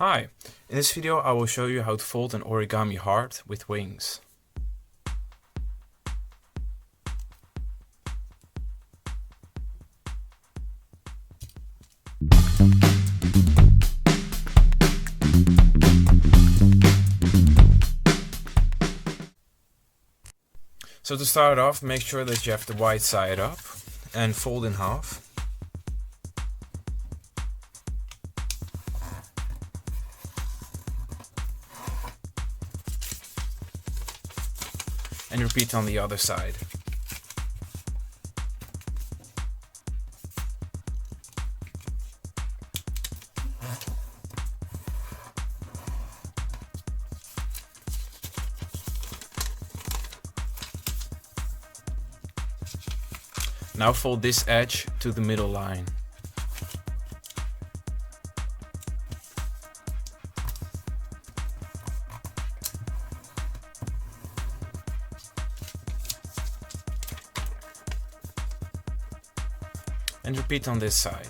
Hi, in this video I will show you how to fold an origami heart with wings. So to start off, make sure that you have the white side up and fold in half. And repeat on the other side. Now fold this edge to the middle line. And repeat on this side.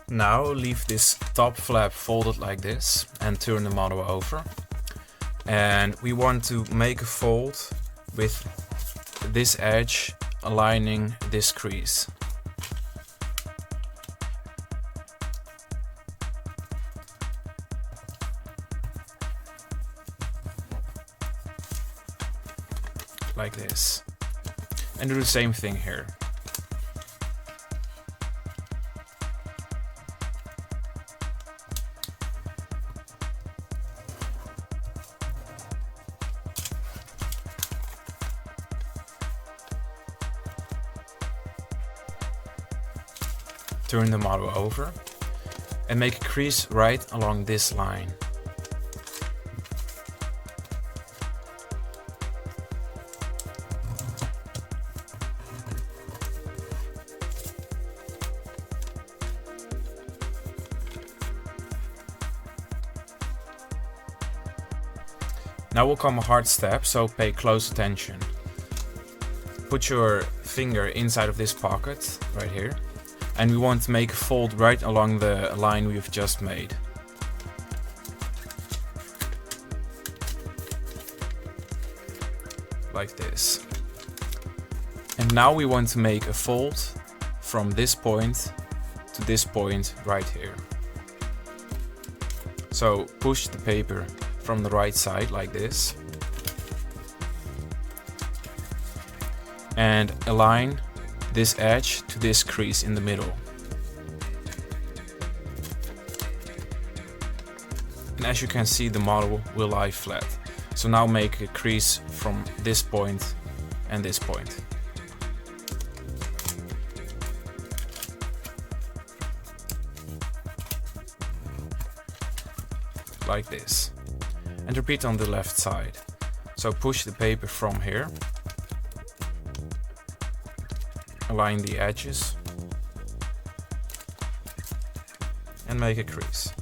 Now leave this top flap folded like this and turn the model over. And we want to make a fold with this edge aligning this crease. Like this. And do the same thing here. Turn the model over and make a crease right along this line. Now will come a hard step, so pay close attention. Put your finger inside of this pocket right here. And we want to make a fold right along the line we've just made. Like this. And now we want to make a fold from this point to this point right here. So push the paper from the right side like this. And align this edge to this crease in the middle. And as you can see, the model will lie flat. So now make a crease from this point and this point. Like this. And repeat on the left side. So push the paper from here. Align the edges and make a crease.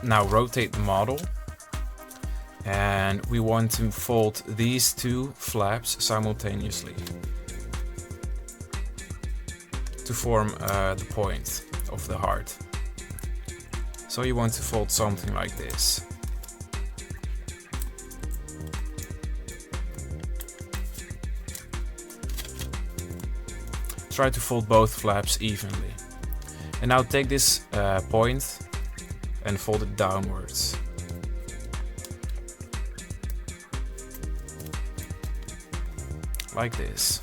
Now rotate the model and we want to fold these two flaps simultaneously to form the point of the heart. So you want to fold something like this. Try to fold both flaps evenly. And now take this point and fold it downwards. Like this.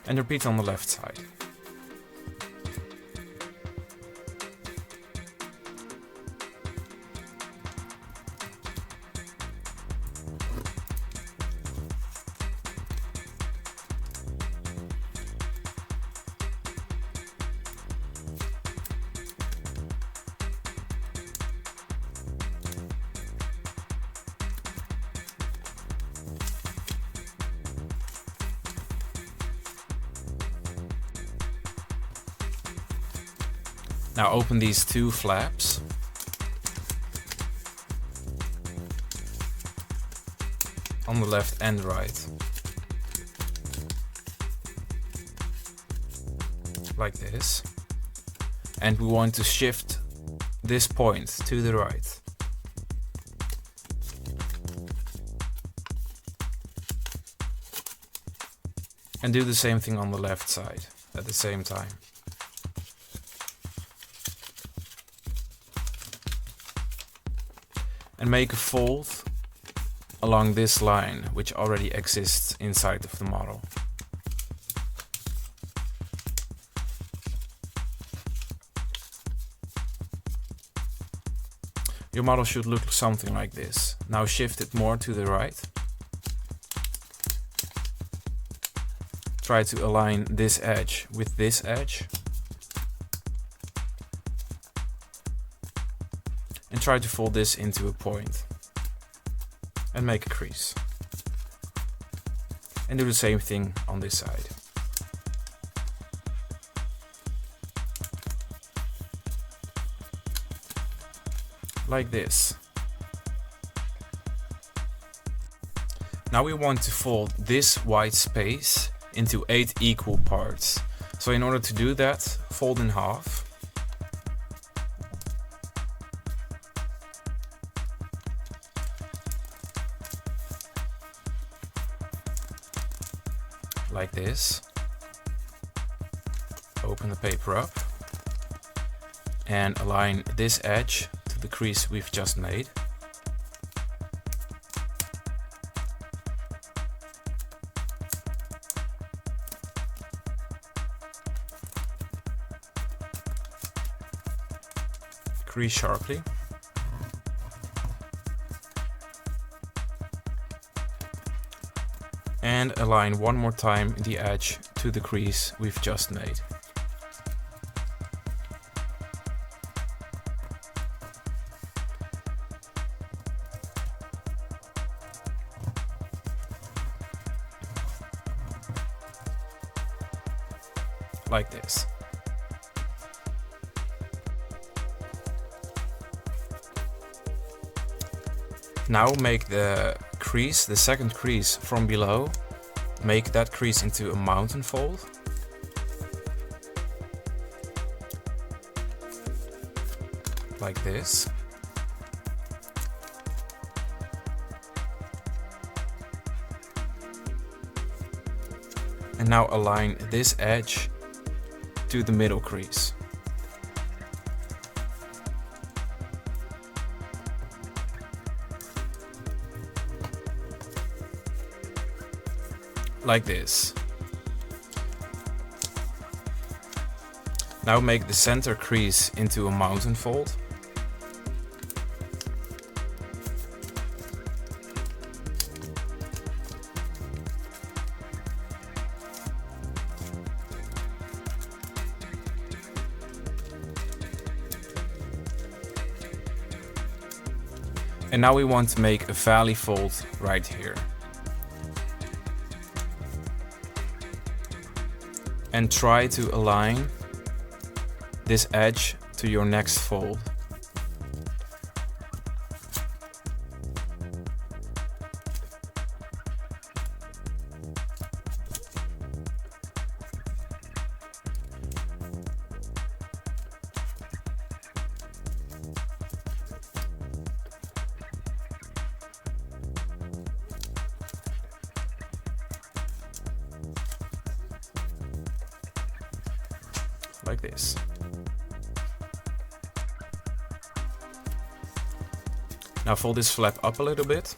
And repeat on the left side. Now open these two flaps. On the left and right. Like this. And we want to shift this point to the right. And do the same thing on the left side at the same time. And make a fold along this line, which already exists inside of the model. Your model should look something like this. Now shift it more to the right. Try to align this edge with this edge. And try to fold this into a point. And make a crease. And do the same thing on this side. Like this. Now we want to fold this white space into 8 equal parts. So in order to do that, fold in half. Like this. Open the paper up and align this edge to the crease we've just made. Crease sharply. And align one more time the edge to the crease we've just made. Like this. Now make the crease, the second crease from below, make that crease into a mountain fold. Like this. And now align this edge to the middle crease. Like this. Now make the center crease into a mountain fold. And now we want to make a valley fold right here. And try to align this edge to your next fold. Like this. Now fold this flap up a little bit.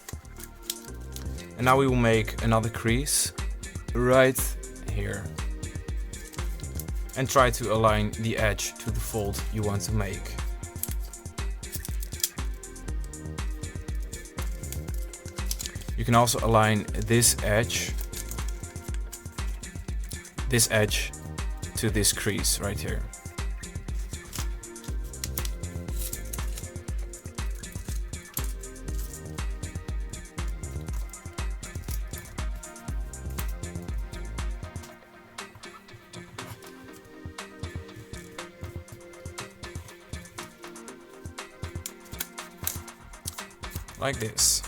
And now we will make another crease right here. And try to align the edge to the fold you want to make. You can also align this edge to this crease right here. like this.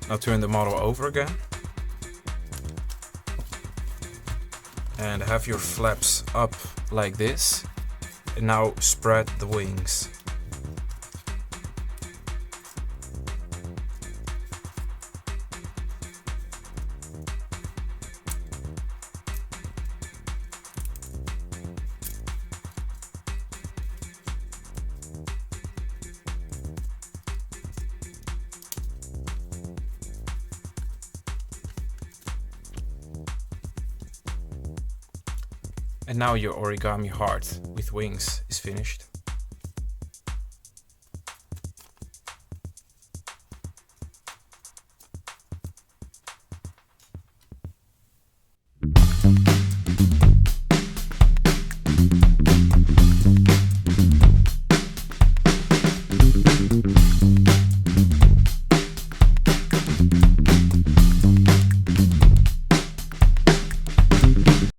Now turn the model over again. And have your flaps up like this. And now spread the wings. And now your origami heart with wings is finished.